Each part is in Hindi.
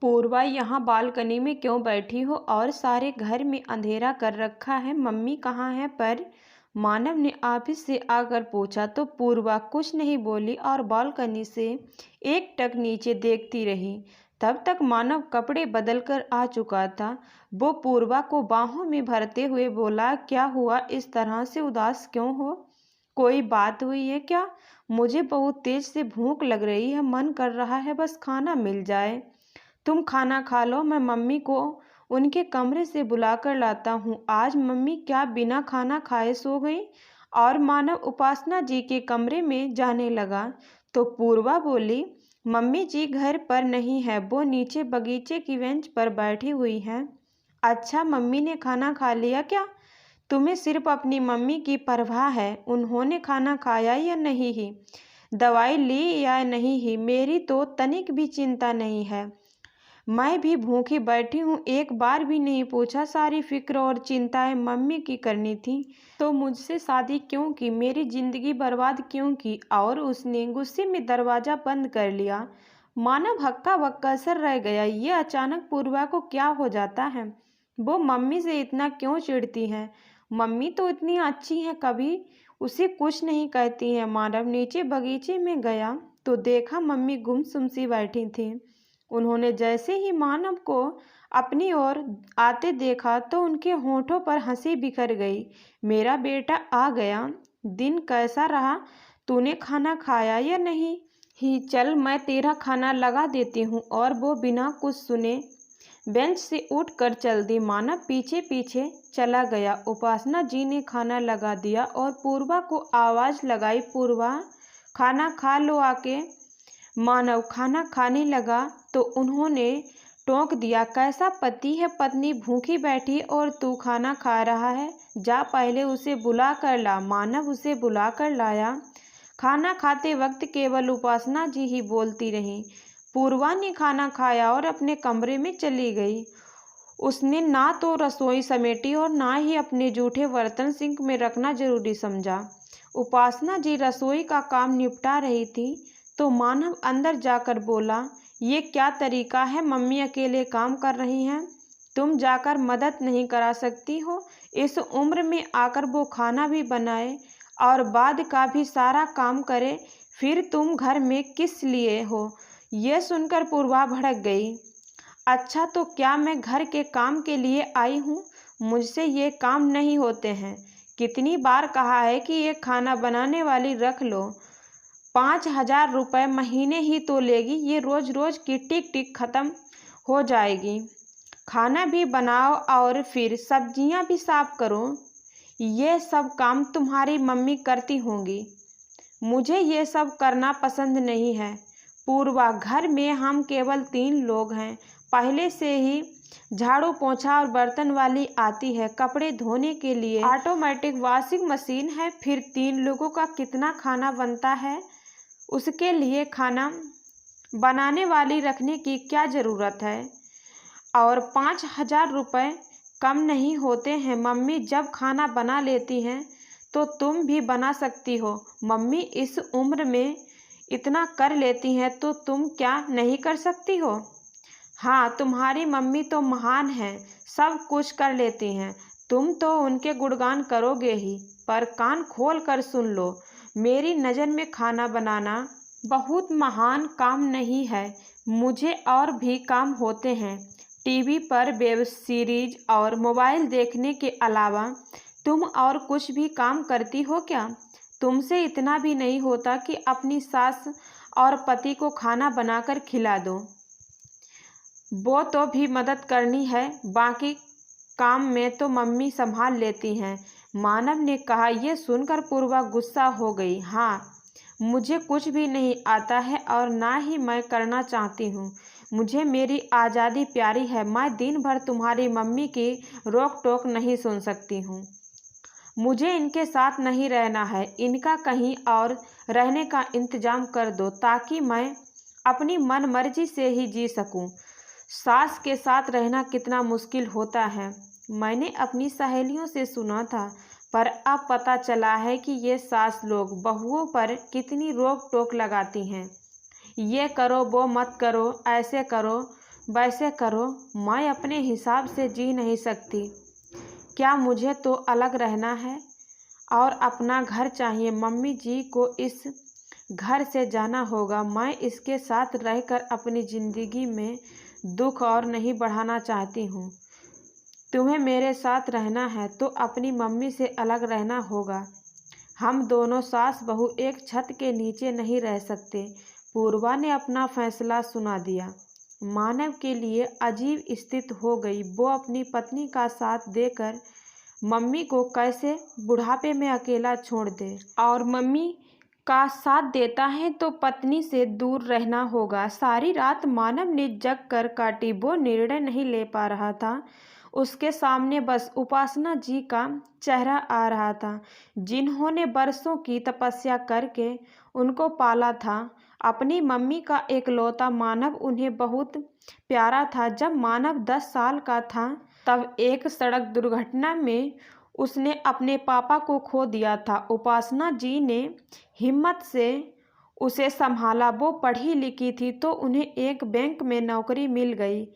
पूर्वा यहाँ बालकनी में क्यों बैठी हो और सारे घर में अंधेरा कर रखा है, मम्मी कहाँ है? पर मानव ने ऑफिस से आकर पूछा तो पूर्वा कुछ नहीं बोली और बालकनी से एक टक नीचे देखती रही। तब तक मानव कपड़े बदलकर आ चुका था। वो पूर्वा को बाहों में भरते हुए बोला, क्या हुआ, इस तरह से उदास क्यों हो? कोई बात हुई है क्या? मुझे बहुत तेज से भूख लग रही है, मन कर रहा है बस खाना मिल जाए। तुम खाना खा लो, मैं मम्मी को उनके कमरे से बुलाकर लाता हूँ। आज मम्मी क्या बिना खाना खाए सो गई? और मानव उपासना जी के कमरे में जाने लगा तो पूर्वा बोली, मम्मी जी घर पर नहीं है, वो नीचे बगीचे की बेंच पर बैठी हुई हैं। अच्छा, मम्मी ने खाना खा लिया क्या? तुम्हें सिर्फ अपनी मम्मी की परवाह है, उन्होंने खाना खाया या नहीं ही, दवाई ली या नहीं ही, मेरी तो तनिक भी चिंता नहीं है। मैं भी भूखी बैठी हूँ, एक बार भी नहीं पूछा। सारी फिक्र और चिंताएं मम्मी की करनी थी तो मुझसे शादी क्यों की, मेरी जिंदगी बर्बाद क्यों की? और उसने गुस्से में दरवाज़ा बंद कर लिया। मानव हक्का बक्का सर रह गया। ये अचानक पूर्वा को क्या हो जाता है? वो मम्मी से इतना क्यों चिढ़ती हैं? मम्मी तो इतनी अच्छी हैं, कभी उसे कुछ नहीं कहती हैं। मानव नीचे बगीचे में गया तो देखा मम्मी गुमसुम सी बैठी थी। उन्होंने जैसे ही मानव को अपनी ओर आते देखा तो उनके होठों पर हंसी बिखर गई। मेरा बेटा आ गया, दिन कैसा रहा? तूने खाना खाया या नहीं ही? चल मैं तेरा खाना लगा देती हूँ। और वो बिना कुछ सुने बेंच से उठकर चल दी। मानव पीछे पीछे चला गया। उपासना जी ने खाना लगा दिया और पूर्वा को आवाज़ लगाई, पूर्वा खाना खा लो आके। मानव खाना खाने लगा तो उन्होंने टोक दिया, कैसा पति है, पत्नी भूखी बैठी और तू खाना खा रहा है? जा पहले उसे बुला कर ला। मानव उसे बुला कर लाया। खाना खाते वक्त केवल उपासना जी ही बोलती रही। पूर्वा ने खाना खाया और अपने कमरे में चली गई। उसने ना तो रसोई समेटी और ना ही अपने जूठे बर्तन सिंक में रखना जरूरी समझा। उपासना जी रसोई का काम निपटा रही थी तो मानव अंदर जाकर बोला, ये क्या तरीका है, मम्मी अकेले काम कर रही हैं, तुम जाकर मदद नहीं करा सकती हो? इस उम्र में आकर वो खाना भी बनाए और बाद का भी सारा काम करे, फिर तुम घर में किस लिए हो? यह सुनकर पूर्वा भड़क गई। अच्छा, तो क्या मैं घर के काम के लिए आई हूँ? मुझसे ये काम नहीं होते हैं। कितनी बार कहा है कि ये खाना बनाने वाली रख लो। 5,000 रुपये महीने ही तो लेगी, ये रोज़ रोज़ की टिक टिक ख़त्म हो जाएगी। खाना भी बनाओ और फिर सब्जियां भी साफ करो। ये सब काम तुम्हारी मम्मी करती होंगी, मुझे ये सब करना पसंद नहीं है। पूर्वा, घर में हम केवल 3 लोग हैं, पहले से ही झाड़ू पोंछा और बर्तन वाली आती है, कपड़े धोने के लिए ऑटोमेटिक वॉशिंग मशीन है, फिर 3 लोगों का कितना खाना बनता है? उसके लिए खाना बनाने वाली रखने की क्या ज़रूरत है? और 5,000 रुपये कम नहीं होते हैं। मम्मी जब खाना बना लेती हैं तो तुम भी बना सकती हो। मम्मी इस उम्र में इतना कर लेती हैं तो तुम क्या नहीं कर सकती हो? हाँ, तुम्हारी मम्मी तो महान हैं, सब कुछ कर लेती हैं, तुम तो उनके गुणगान करोगे ही। पर कान खोल कर सुन लो, मेरी नज़र में खाना बनाना बहुत महान काम नहीं है। मुझे और भी काम होते हैं, टीवी पर वेब सीरीज और मोबाइल देखने के अलावा तुम और कुछ भी काम करती हो क्या? तुमसे इतना भी नहीं होता कि अपनी सास और पति को खाना बनाकर खिला दो? वो तो भी मदद करनी है, बाकी काम में तो मम्मी संभाल लेती हैं। मानव ने कहा। यह सुनकर पूर्वा गुस्सा हो गई। हाँ, मुझे कुछ भी नहीं आता है और ना ही मैं करना चाहती हूँ। मुझे मेरी आज़ादी प्यारी है, मैं दिन भर तुम्हारी मम्मी की रोक टोक नहीं सुन सकती हूँ। मुझे इनके साथ नहीं रहना है, इनका कहीं और रहने का इंतजाम कर दो ताकि मैं अपनी मन मर्जी से ही जी सकूं। सास के साथ रहना कितना मुश्किल होता है, मैंने अपनी सहेलियों से सुना था, पर अब पता चला है कि ये सास लोग बहुओं पर कितनी रोक टोक लगाती हैं। ये करो, वो मत करो, ऐसे करो वैसे करो, मैं अपने हिसाब से जी नहीं सकती। क्या मुझे तो अलग रहना है और अपना घर चाहिए। मम्मी जी को इस घर से जाना होगा। मैं इसके साथ रहकर अपनी ज़िंदगी में दुख और नहीं बढ़ाना चाहती हूँ। तुम्हें मेरे साथ रहना है तो अपनी मम्मी से अलग रहना होगा। हम दोनों सास बहू एक छत के नीचे नहीं रह सकते। पूर्वा ने अपना फैसला सुना दिया। मानव के लिए अजीब स्थिति हो गई। वो अपनी पत्नी का साथ देकर मम्मी को कैसे बुढ़ापे में अकेला छोड़ दे, और मम्मी का साथ देता है तो पत्नी से दूर रहना होगा। सारी रात मानव ने जग कर काटी। वो निर्णय नहीं ले पा रहा था। उसके सामने बस उपासना जी का चेहरा आ रहा था, जिन्होंने बरसों की तपस्या करके उनको पाला था। अपनी मम्मी का एकलौता मानव उन्हें बहुत प्यारा था। जब मानव 10 साल का था तब एक सड़क दुर्घटना में उसने अपने पापा को खो दिया था। उपासना जी ने हिम्मत से उसे संभाला। वो पढ़ी लिखी थी तो उन्हें एक बैंक में नौकरी मिल गई।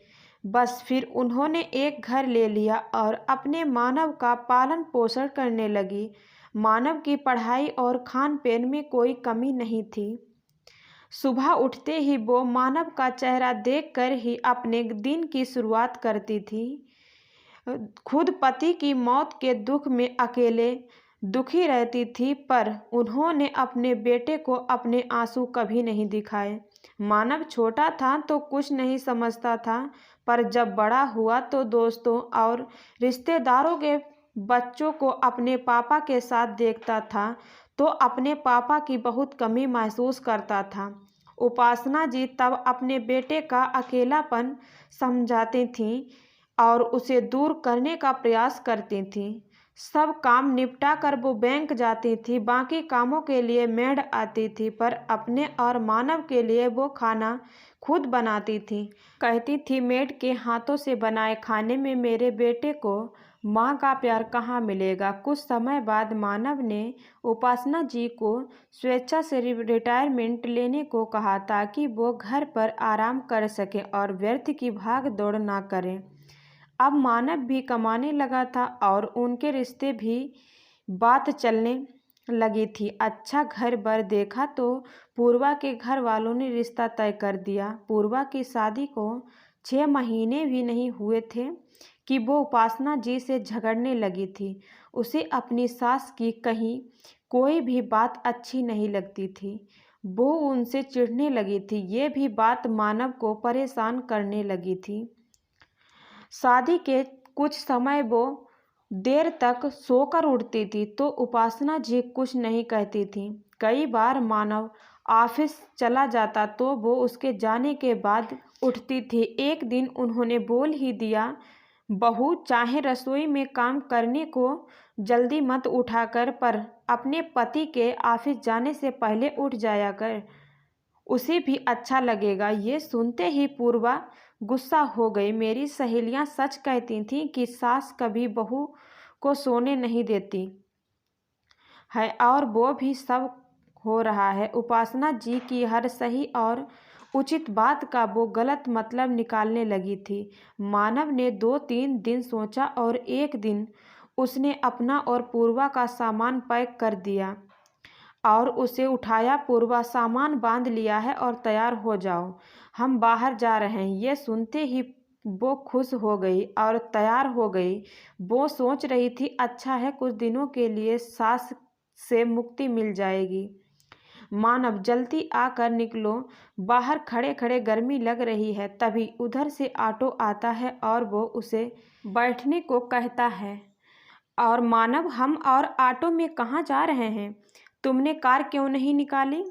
बस फिर उन्होंने एक घर ले लिया और अपने मानव का पालन पोषण करने लगी। मानव की पढ़ाई और खान पीन में कोई कमी नहीं थी। सुबह उठते ही वो मानव का चेहरा देखकर ही अपने दिन की शुरुआत करती थी। खुद पति की मौत के दुख में अकेले दुखी रहती थी, पर उन्होंने अपने बेटे को अपने आंसू कभी नहीं दिखाए। मानव छोटा था तो कुछ नहीं समझता था, पर जब बड़ा हुआ तो दोस्तों और रिश्तेदारों के बच्चों को अपने पापा के साथ देखता था तो अपने पापा की बहुत कमी महसूस करता था। उपासना जी तब अपने बेटे का अकेलापन समझाती थीं और उसे दूर करने का प्रयास करती थीं। सब काम निपटा कर वो बैंक जाती थी। बाकी कामों के लिए मेड आती थी, पर अपने और मानव के लिए वो खाना खुद बनाती थी। कहती थी, मेड के हाथों से बनाए खाने में मेरे बेटे को माँ का प्यार कहाँ मिलेगा। कुछ समय बाद मानव ने उपासना जी को स्वेच्छा से रिटायरमेंट लेने को कहा, ताकि वो घर पर आराम कर सके और व्यर्थ की भाग दौड़ ना करें। अब मानव भी कमाने लगा था और उनके रिश्ते भी बात चलने लगी थी। अच्छा घर बर देखा तो पूर्वा के घर वालों ने रिश्ता तय कर दिया। पूर्वा की शादी को 6 महीने भी नहीं हुए थे कि वो उपासना जी से झगड़ने लगी थी। उसे अपनी सास की कहीं कोई भी बात अच्छी नहीं लगती थी। वो उनसे चिढ़ने लगी थी। ये भी बात मानव को परेशान करने लगी थी। शादी के कुछ समय वो देर तक सोकर उठती थी तो उपासना जी कुछ नहीं कहती थी। कई बार मानव ऑफिस चला जाता तो वो उसके जाने के बाद उठती थी। एक दिन उन्होंने बोल ही दिया, बहू चाहे रसोई में काम करने को जल्दी मत उठा कर, पर अपने पति के ऑफिस जाने से पहले उठ जाया कर, उसे भी अच्छा लगेगा। ये सुनते ही पूर्वा गुस्सा हो गई। मेरी सहेलियां सच कहती थीं कि सास कभी बहू को सोने नहीं देती है, और वो भी सब हो रहा है। उपासना जी की हर सही और उचित बात का वो गलत मतलब निकालने लगी थी। मानव ने 2-3 दिन सोचा और एक दिन उसने अपना और पूर्वा का सामान पैक कर दिया और उसे उठाया। पूर्वा, सामान बांध लिया है और तैयार हो जाओ, हम बाहर जा रहे हैं। ये सुनते ही वो खुश हो गई और तैयार हो गई। वो सोच रही थी, अच्छा है, कुछ दिनों के लिए सास से मुक्ति मिल जाएगी। मानव, जल्दी आकर निकलो, बाहर खड़े खड़े गर्मी लग रही है। तभी उधर से ऑटो आता है और वो उसे बैठने को कहता है। और मानव, हम और ऑटो में कहाँ जा रहे हैं? तुमने कार क्यों नहीं निकाली?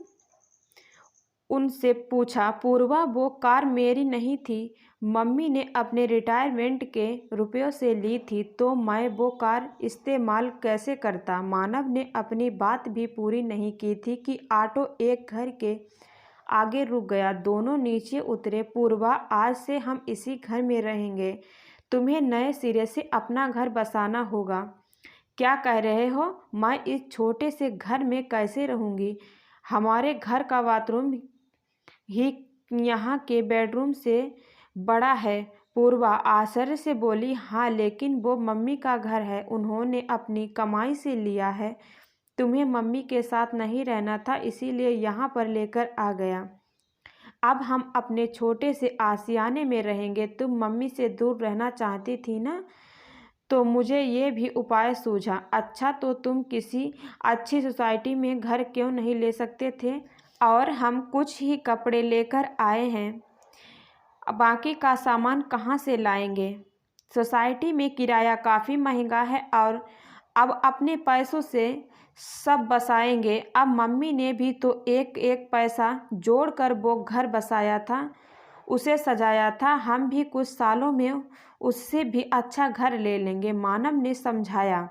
उनसे पूछा। पूर्वा, वो कार मेरी नहीं थी, मम्मी ने अपने रिटायरमेंट के रुपयों से ली थी, तो मैं वो कार इस्तेमाल कैसे करता? मानव ने अपनी बात भी पूरी नहीं की थी कि ऑटो एक घर के आगे रुक गया। दोनों नीचे उतरे। पूर्वा, आज से हम इसी घर में रहेंगे। तुम्हें नए सिरे से अपना घर बसाना होगा। क्या कह रहे हो? मैं इस छोटे से घर में कैसे रहूँगी? हमारे घर का बाथरूम ही यहाँ के बेडरूम से बड़ा है। पूर्वा आश्चर्य से बोली, हाँ लेकिन वो मम्मी का घर है, उन्होंने अपनी कमाई से लिया है। तुम्हें मम्मी के साथ नहीं रहना था, इसीलिए यहाँ पर लेकर आ गया। अब हम अपने छोटे से आशियाने में रहेंगे। तुम मम्मी से दूर रहना चाहती थी ना, तो मुझे ये भी उपाय सूझा। अच्छा, तो तुम किसी अच्छी सोसाइटी में घर क्यों नहीं ले सकते थे? और हम कुछ ही कपड़े लेकर आए हैं, बाकी का सामान कहाँ से लाएंगे? सोसाइटी में किराया काफ़ी महंगा है और अब अपने पैसों से सब बसाएंगे। अब मम्मी ने भी तो एक एक पैसा जोड़कर वो घर बसाया था, उसे सजाया था। हम भी कुछ सालों में उससे भी अच्छा घर ले लेंगे, मानव ने समझाया।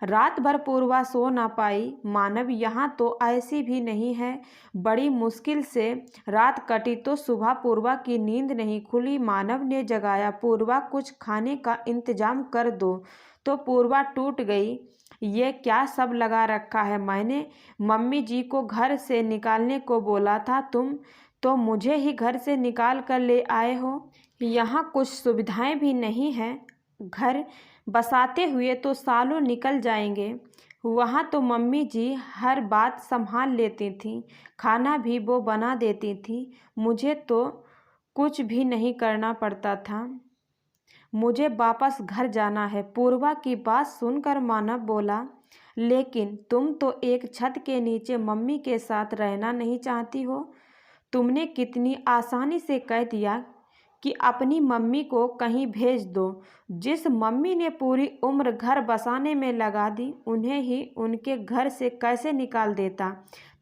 रात भर पूर्वा सो ना पाई। मानव, यहाँ तो ऐसी भी नहीं है। बड़ी मुश्किल से रात कटी तो सुबह पूर्वा की नींद नहीं खुली। मानव ने जगाया, पूर्वा कुछ खाने का इंतजाम कर दो। तो पूर्वा टूट गई। ये क्या सब लगा रखा है? मैंने मम्मी जी को घर से निकालने को बोला था, तुम तो मुझे ही घर से निकाल कर ले आए हो। यहाँ कुछ सुविधाएं भी नहीं हैं। घर बसाते हुए तो सालों निकल जाएंगे। वहाँ तो मम्मी जी हर बात संभाल लेती थीं, खाना भी वो बना देती थी। मुझे तो कुछ भी नहीं करना पड़ता था। मुझे वापस घर जाना है। पूर्वा की बात सुनकर मानव बोला, लेकिन तुम तो एक छत के नीचे मम्मी के साथ रहना नहीं चाहती हो। तुमने कितनी आसानी से कह दिया कि अपनी मम्मी को कहीं भेज दो। जिस मम्मी ने पूरी उम्र घर बसाने में लगा दी, उन्हें ही उनके घर से कैसे निकाल देता?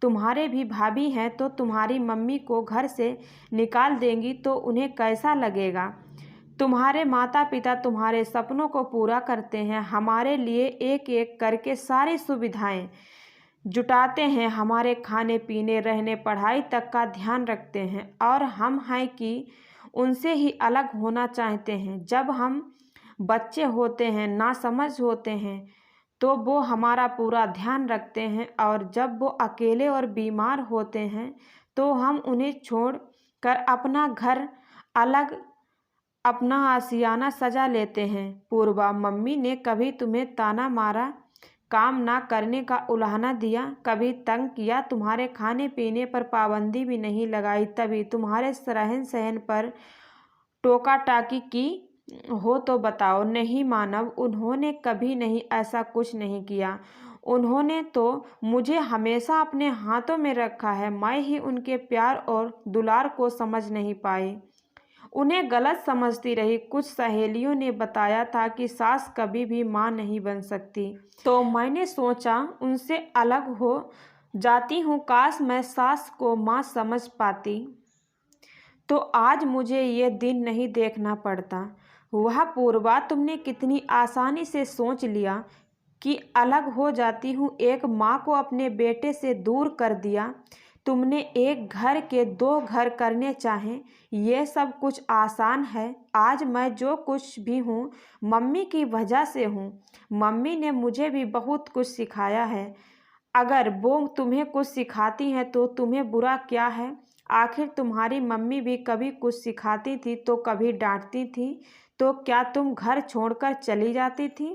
तुम्हारे भी भाभी हैं, तो तुम्हारी मम्मी को घर से निकाल देंगी तो उन्हें कैसा लगेगा? तुम्हारे माता पिता तुम्हारे सपनों को पूरा करते हैं, हमारे लिए एक एक करके सारी सुविधाएं जुटाते हैं, हमारे खाने पीने रहने पढ़ाई तक का ध्यान रखते हैं, और हम हैं कि उनसे ही अलग होना चाहते हैं। जब हम बच्चे होते हैं, नासमझ होते हैं, तो वो हमारा पूरा ध्यान रखते हैं, और जब वो अकेले और बीमार होते हैं तो हम उन्हें छोड़ कर अपना घर अलग, अपना आशियाना सजा लेते हैं। पूर्वा, मम्मी ने कभी तुम्हें ताना मारा, काम ना करने का उलाहना दिया, कभी तंग किया? तुम्हारे खाने पीने पर पाबंदी भी नहीं लगाई, तभी तुम्हारे रहन सहन पर टोका टाकी की हो तो बताओ। नहीं मानव, उन्होंने कभी नहीं, ऐसा कुछ नहीं किया। उन्होंने तो मुझे हमेशा अपने हाथों में रखा है। मैं ही उनके प्यार और दुलार को समझ नहीं पाई, उन्हें गलत समझती रही। कुछ सहेलियों ने बताया था कि सास कभी भी माँ नहीं बन सकती, तो मैंने सोचा उनसे अलग हो जाती हूँ। काश मैं सास को माँ समझ पाती, तो आज मुझे ये दिन नहीं देखना पड़ता। वह पूर्वा, तुमने कितनी आसानी से सोच लिया कि अलग हो जाती हूँ। एक माँ को अपने बेटे से दूर कर दिया। तुमने एक घर के दो घर करने चाहे, ये सब कुछ आसान है। आज मैं जो कुछ भी हूँ, मम्मी की वजह से हूँ। मम्मी ने मुझे भी बहुत कुछ सिखाया है। अगर वो तुम्हें कुछ सिखाती हैं तो तुम्हें बुरा क्या है? आखिर तुम्हारी मम्मी भी कभी कुछ सिखाती थी तो कभी डांटती थी, तो क्या तुम घर छोड़कर चली जाती थी?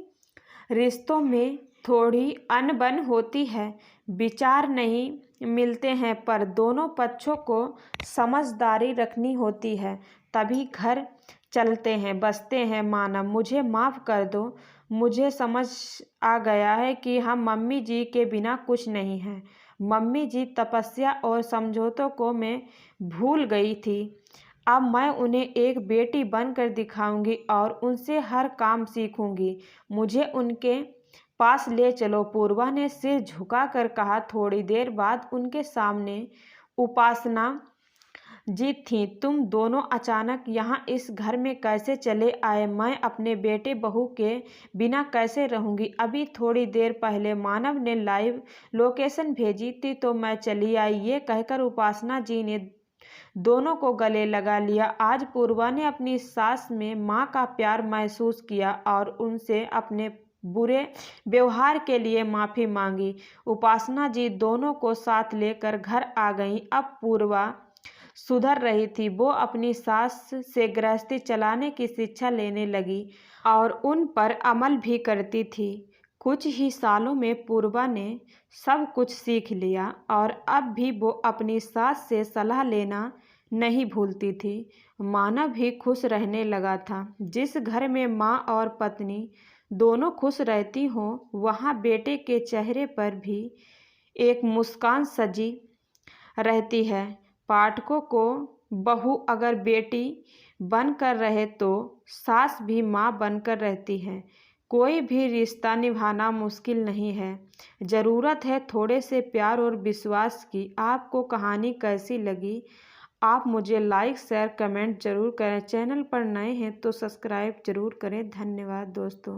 रिश्तों में थोड़ी अनबन होती है, विचार नहीं मिलते हैं, पर दोनों पक्षों को समझदारी रखनी होती है, तभी घर चलते हैं, बसते हैं। मानव, मुझे माफ़ कर दो। मुझे समझ आ गया है कि हम मम्मी जी के बिना कुछ नहीं हैं। मम्मी जी तपस्या और समझौतों को मैं भूल गई थी। अब मैं उन्हें एक बेटी बनकर दिखाऊंगी और उनसे हर काम सीखूंगी। मुझे उनके पास ले चलो। पूर्वा ने सिर झुकाकर कहा। थोड़ी देर बाद उनके सामने उपासना जी थी। तुम दोनों अचानक यहाँ इस घर में कैसे चले आए? मैं अपने बेटे बहू के बिना कैसे रहूँगी? अभी थोड़ी देर पहले मानव ने लाइव लोकेशन भेजी थी तो मैं चली आई। ये कहकर उपासना जी ने दोनों को गले लगा लिया। आज पूर्वा ने अपनी सास में माँ का प्यार महसूस किया और उनसे अपने बुरे व्यवहार के लिए माफ़ी मांगी। उपासना जी दोनों को साथ लेकर घर आ गईं। अब पूर्वा सुधर रही थी। वो अपनी सास से गृहस्थी चलाने की शिक्षा लेने लगी और उन पर अमल भी करती थी। कुछ ही सालों में पूर्वा ने सब कुछ सीख लिया और अब भी वो अपनी सास से सलाह लेना नहीं भूलती थी। मानव भी खुश रहने लगा था। जिस घर में माँ और पत्नी दोनों खुश रहती हों, वहाँ बेटे के चेहरे पर भी एक मुस्कान सजी रहती है। पाठकों को बहू अगर बेटी बनकर रहे तो सास भी माँ बनकर रहती है। कोई भी रिश्ता निभाना मुश्किल नहीं है, ज़रूरत है थोड़े से प्यार और विश्वास की। आपको कहानी कैसी लगी? आप मुझे लाइक शेयर कमेंट ज़रूर करें। चैनल पर नए हैं तो सब्सक्राइब ज़रूर करें। धन्यवाद दोस्तों।